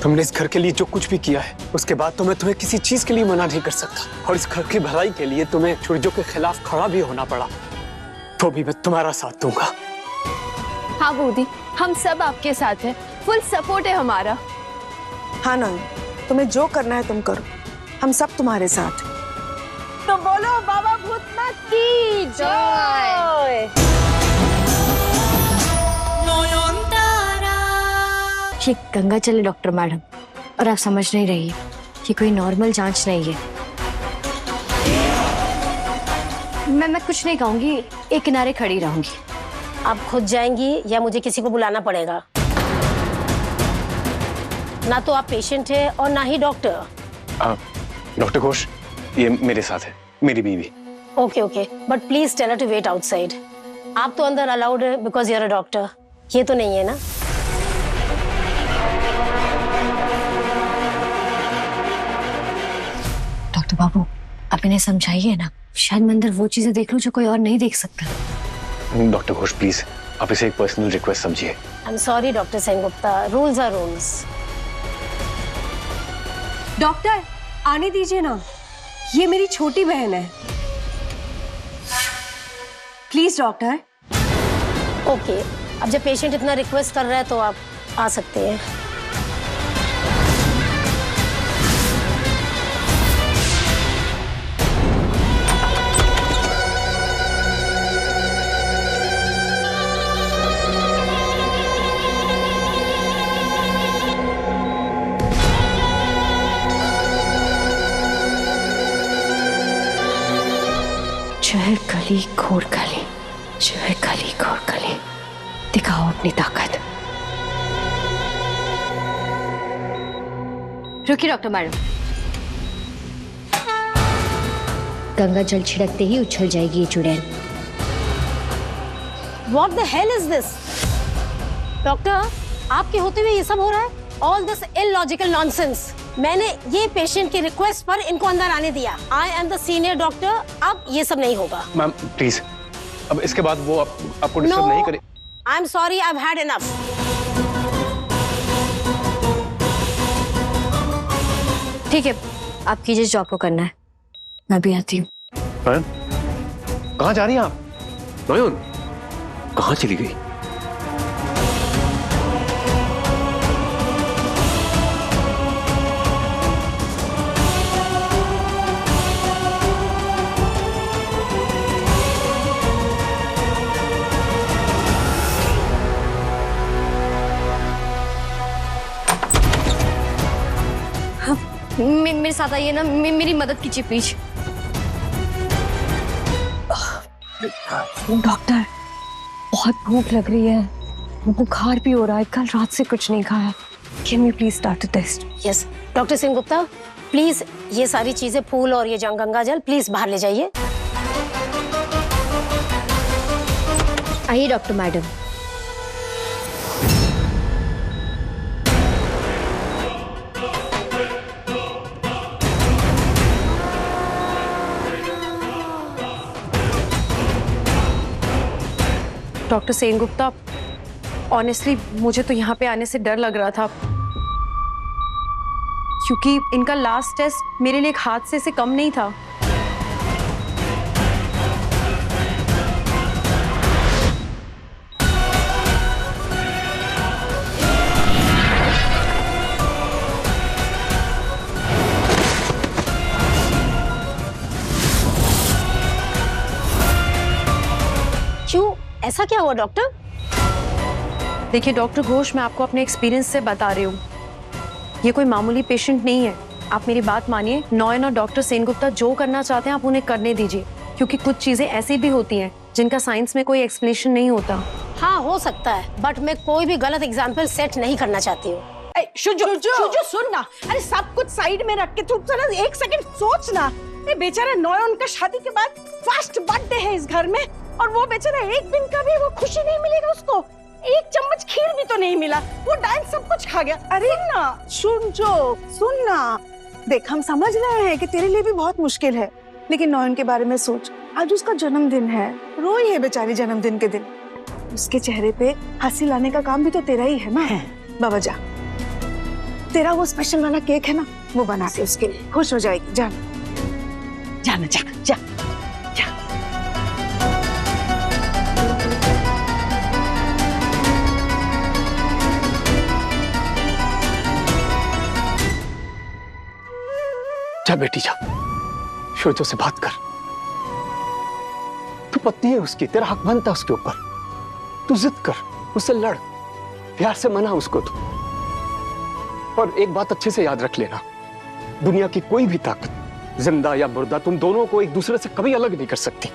तुमने इस घर के लिए जो कुछ भी किया है, उसके बाद तो मैं तुम्हें किसी चीज के लिए मना नहीं कर सकता। और इस घर की भलाई के लिए तुम्हें चूड़ियों के खिलाफ खड़ा भी होना पड़ा, तो भी मैं तुम्हारा साथ दूंगा। हाँ बूदी, हम सब आपके साथ हैं, फुल सपोर्ट है हमारा। हाँ नयन, तुम्हें जो करना है तुम करो, हम सब तुम्हारे साथ हैं। तो बोलो बाबा भूतनाथ की जय। ये गंगा चले डॉक्टर मैडम, और आप समझ नहीं रही है, ये कोई नॉर्मल जांच नहीं है। मैं कुछ नहीं कहूंगी, एक किनारे खड़ी रहूंगी। आप खुद जाएंगी या मुझे किसी को बुलाना पड़ेगा? ना तो आप पेशेंट है और ना ही डॉक्टर। डॉक्टर घोष, ये मेरे साथ है, मेरी बीवी। Okay okay, but please tell her to wait outside. आप तो अंदर अलाउड है because you are a doctor, ये तो नहीं है ना? डॉक्टर बाबू, आप इन्हें समझाइए ना, शायद मैं अंदर वो चीजें देख लूं जो कोई और नहीं देख सकता। डॉक्टर घोष प्लीज, आप इसे एक पर्सनल रिक्वेस्ट समझिए। I am sorry doctor Sengupta, rules are rules. Doctor आने दीजिए ना, ये मेरी छोटी बहन है। Please doctor. ओके, अब जब पेशेंट इतना रिक्वेस्ट कर रहा है तो आप आ सकते हैं। जय कली घोर कली, जय कली घोर कली, दिखाओ अपनी ताकत। रुकिए डॉक्टर मैडम, गंगा जल छिड़कते ही उछल जाएगी ये चुड़ैल। What the hell is this? Doctor, आपके होते हुए ये सब हो रहा है? All this illogical nonsense. मैंने ये पेशेंट की रिक्वेस्ट पर इनको अंदर आने दिया। I am the senior doctor. अब ये सब नहीं होगा। मैम प्लीज, अब इसके बाद वो आपको डिस्टर्ब नहीं करे। I am sorry, I've had enough. ठीक है, आप कीजिए जो आपको करना है, मैं भी आती हूँ। कहाँ जा रही हैं आप? नयन, कहाँ चली गई? मेरे साथ आइए ना, मेरी मदद कीजिए प्लीज। डॉक्टर, बहुत भूख लग रही है, बुखार भी हो रहा है, कल रात से कुछ नहीं खाया। Can we please start a test? Yes doctor Sengupta, please ये सारी चीजें, फूल और ये गंगा जल प्लीज बाहर ले जाइए। आइए doctor madam. Doctor Sengupta, honestly मुझे तो यहाँ पे आने से डर लग रहा था, क्योंकि इनका लास्ट टेस्ट मेरे लिए एक हादसे से कम नहीं था। क्यों, ऐसा क्या हुआ डॉक्टर? देखिए डॉक्टर घोष, मैं आपको अपने एक्सपीरियंस से बता रही हूँ, ये कोई मामूली पेशेंट नहीं है। आप मेरी बात मानिए, नयन और डॉक्टर सेनगुप्ता जो करना चाहते हैं आप उन्हें करने दीजिए, क्योंकि कुछ चीजें ऐसी भी होती हैं जिनका साइंस में कोई एक्सप्लेनेशन नहीं होता। हाँ हो सकता है, बट मैं कोई भी गलत एग्जाम्पल सेट नहीं करना चाहती हूँ। शुजो सुन ना, अरे सब कुछ साइड में रख के तू जरा एक सेकंड सोच ना। ये बेचारा नयन का शादी के बाद फर्स्ट बर्थडे है इस घर में, और वो बेचारा एक दिन का भी वो खुशी नहीं मिलेगा उसको। एक चम्मच खीर भी तो नहीं मिला, वो डांस सब कुछ खा गया। अरे ना सुन ना, देख हम समझ रहे हैं कि तेरे लिए भी बहुत मुश्किल है, लेकिन नयन के बारे में सोच। आज उसका जन्मदिन है, रोई है बेचारी जन्मदिन के दिन। उसके चेहरे पे हंसी लाने का काम भी तो तेरा ही है ना। बाबा जा तेरा वो स्पेशल वाला केक है ना, वो बना दे उसके लिए, खुश हो जाएगी। जाना जाना जा जा जा। जा बेटी जा, शोजो से बात कर। तू पत्नी है उसकी, तेरा हक बनता है उसके ऊपर। तू जिद कर, उससे लड़, प्यार से मना उसको तू। और एक बात अच्छे से याद रख लेना, दुनिया की कोई भी ताकत, जिंदा या मुर्दा, तुम दोनों को एक दूसरे से कभी अलग नहीं कर सकती।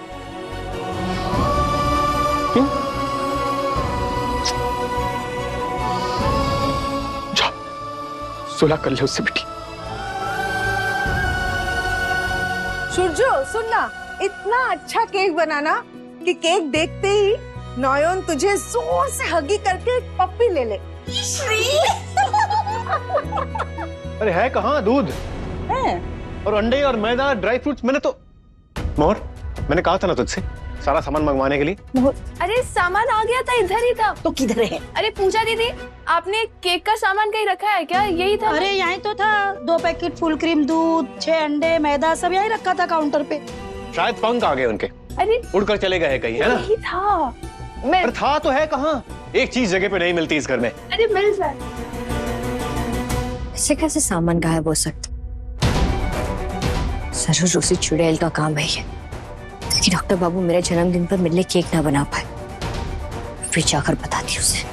जा, सुलह कर ले उससे बेटी। सूरजो सुनना, इतना अच्छा केक बनाना कि केक देखते ही नॉयन तुझे जोर से हगी करके एक पप्पी ले ले। अरे है कहाँ दूध है? और अंडे और मैदा, ड्राई फ्रूट्स। मैंने तो मोहर, मैंने कहा था ना तुझसे सारा सामान मंगवाने के लिए। अरे सामान आ गया था, इधर ही था। तो किधर है? अरे पूजा दीदी, आपने केक का सामान कहीं रखा है क्या? यही था। अरे यहाँ तो था, 2 पैकेट फुल क्रीम दूध, 6 अंडे, मैदा, सब यही रखा था काउंटर पे। शायद पंख आ गए उनके, अरे उड़कर चले गए कहीं, है ना? यही था। मैं पर था तो है कहाँ? एक चीज जगह पे नहीं मिलती इस घर में। अरे मिल जाए। इससे कैसे सामान गायब हो सकता? जरूर उसी चुड़ैल का काम है ये, कि डॉक्टर बाबू मेरे जन्मदिन पर मिलने केक ना बना पाए। फिर जाकर बताती उसे।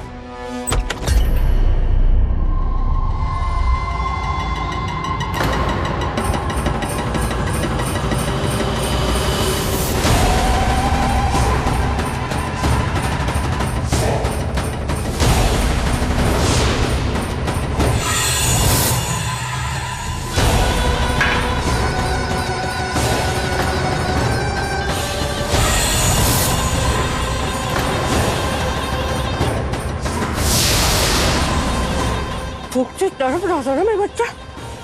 तरफ रहा था ना मेरा बच्चा।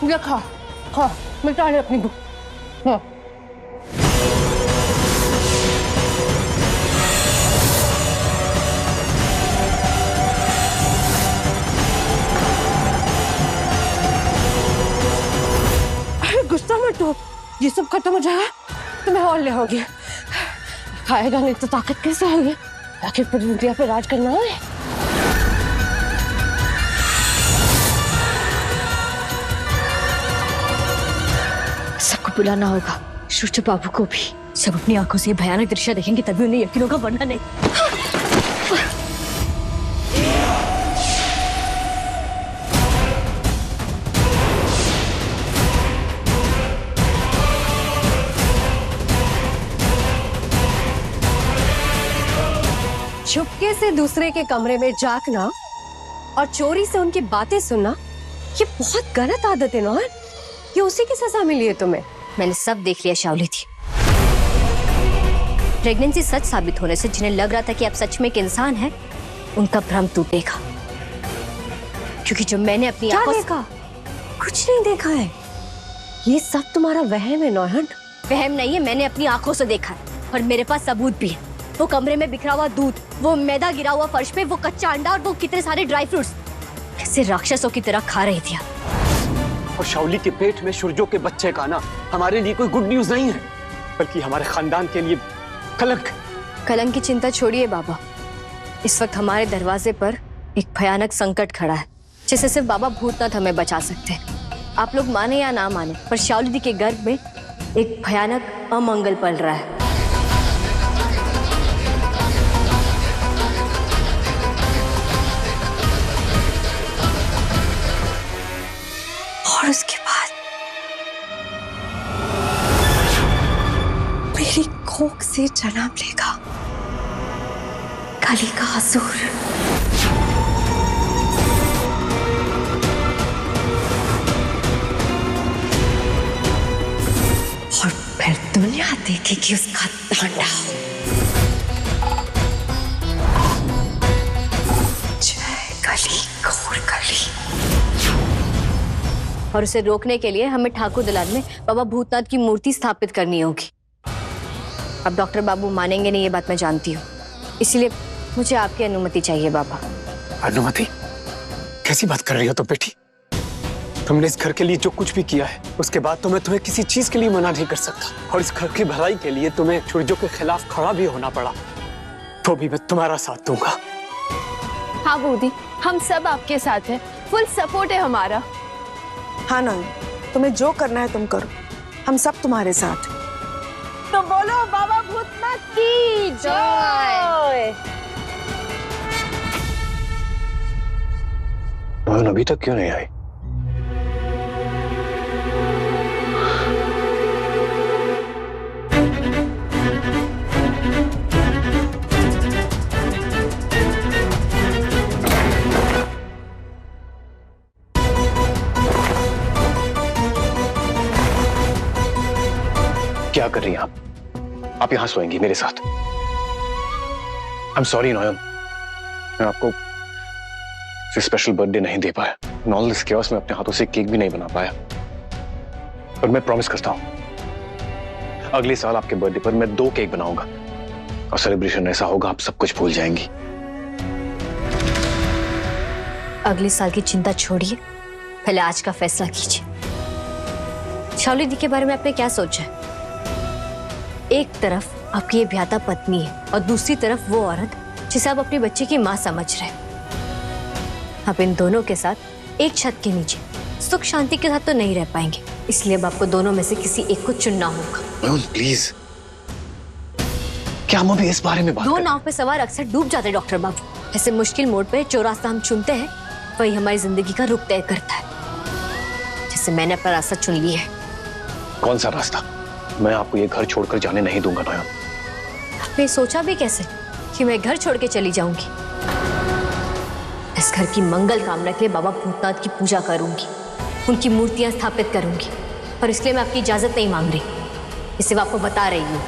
ये खा खा, मिटा ले अपनी भूख। हाँ। अरे गुस्सा मत हो, ये सब खत्म हो जाएगा तो मैं और ले आऊंगी। खाएगा नहीं तो ताकत कैसे आएगी? आखिर पूरी दुनिया पे राज करना है। सबको बुलाना होगा, सूरज बाबू को भी। सब अपनी आंखों से भयानक दृश्य देखेंगे तभी उन्हें यकीन होगा, वरना नहीं। चुपके से दूसरे के कमरे में झांकना और चोरी से उनकी बातें सुनना, ये बहुत गलत आदत है ना। ये उसी की सजा मिली है तुम्हें। मैंने सब देख लिया शावली थी। प्रेगनेंसी सच साबित होने से जिन्हें लग रहा था कि अब सच में एक इंसान है, उनका भ्रम टूटेगा। क्योंकि जो मैंने अपनी क्या आंखों से देखा? कुछ नहीं देखा है, ये सब तुम्हारा वहम है नौहन। वहम नहीं है, मैंने अपनी आंखों से देखा है और मेरे पास सबूत भी है। वो कमरे में बिखरा हुआ दूध, वो मैदा गिरा हुआ फर्श पे, वो कच्चा अंडा और वो कितने सारे ड्राई फ्रूट्स कैसे राक्षसों की तरह खा रही थी। और शावली के पेट में सूरजो के बच्चे का आना हमारे लिए कोई गुड न्यूज नहीं है, बल्कि हमारे खानदान के लिए कलंक। कलंक की चिंता छोड़िए बाबा, इस वक्त हमारे दरवाजे पर एक भयानक संकट खड़ा है, जिससे सिर्फ बाबा भूतनाथ हमें बचा सकते हैं। आप लोग माने या ना माने, पर शावली दी के गर्भ में एक भयानक अमंगल पल रहा है। और उसके बाद मेरी कोख से जन्म लेगा कली का असुर। और फिर दुनिया देखेगी उसका तांडव। जय कली घोर कली। और उसे रोकने के लिए हमें ठाकुर दलान में बाबा भूतनाथ की मूर्ति स्थापित करनी होगी। अब डॉक्टर बाबू मानेंगे नहीं, ये बात मैं जानती हूँ, इसलिए मुझे आपकी अनुमति चाहिए बाबा। अनुमति? कैसी बात कर रही हो तो बेटी? तुमने इस घर के लिए जो कुछ भी किया है उसके बाद तो मैं तुम्हें किसी चीज के लिए मना नहीं कर सकता। और इस घर की भलाई के लिए तुम्हें चोरियों के खिलाफ खड़ा भी होना पड़ा तो भी मैं तुम्हारा साथ दूंगा। हाँ बूदी, हम सब आपके साथ हैं, फुल सपोर्ट है हमारा। हाँ नयन, तुम्हें जो करना है तुम करो, हम सब तुम्हारे साथ हैं। तो बोलो बाबा भूतनाथ की जय। नयन अभी तक क्यों नहीं आई? क्या कर रही हैं आप? आप यहां सोएंगी मेरे साथ। आई एम सॉरी नयन, मैं आपको स्पेशल बर्थडे नहीं दे पाया। इन ऑल दिस केओस में अपने हाथों से केक भी नहीं बना पाया। पर मैं प्रॉमिस करता हूं अगले साल आपके बर्थडे पर मैं 2 केक बनाऊंगा और सेलिब्रेशन ऐसा होगा आप सब कुछ भूल जाएंगी। अगले साल की चिंता छोड़िए, पहले आज का फैसला कीजिए। शावली दी के बारे में आपने क्या सोचा है? एक तरफ आपकी ये भ्याता पत्नी है और दूसरी तरफ वो औरत जिसे आप अपने बच्चे की मां समझ रहे हैं। आप इन दोनों के साथ एक छत के नीचे सुख शांति के साथ तो नहीं रह पाएंगे, इसलिए अब आपको दोनों में से किसी एक को चुनना होगा। प्लीज, क्या हम अभी इस बारे में बात दो करें? नाव पे सवार अक्सर डूब जाते डॉक्टर बाबू। ऐसे मुश्किल मोड़ पे जो रास्ता हम चुनते हैं वही हमारी जिंदगी का रुख तय करता है। जैसे मैंने अपना रास्ता चुन लिया है। कौन सा रास्ता? मैं आपको ये घर छोड़कर जाने नहीं दूंगा नयन। आपने सोचा भी कैसे कि मैं घर छोड़ के चली जाऊंगी? इस घर की मंगल कामना के लिए बाबा भूतनाथ की पूजा करूंगी, उनकी मूर्तियां स्थापित करूंगी और इसलिए मैं आपकी इजाजत नहीं मांग रही, इसे मैं आपको बता रही हूँ।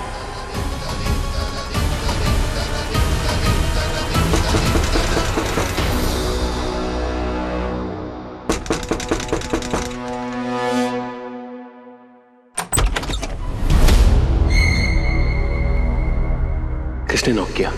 किसने नॉक किया?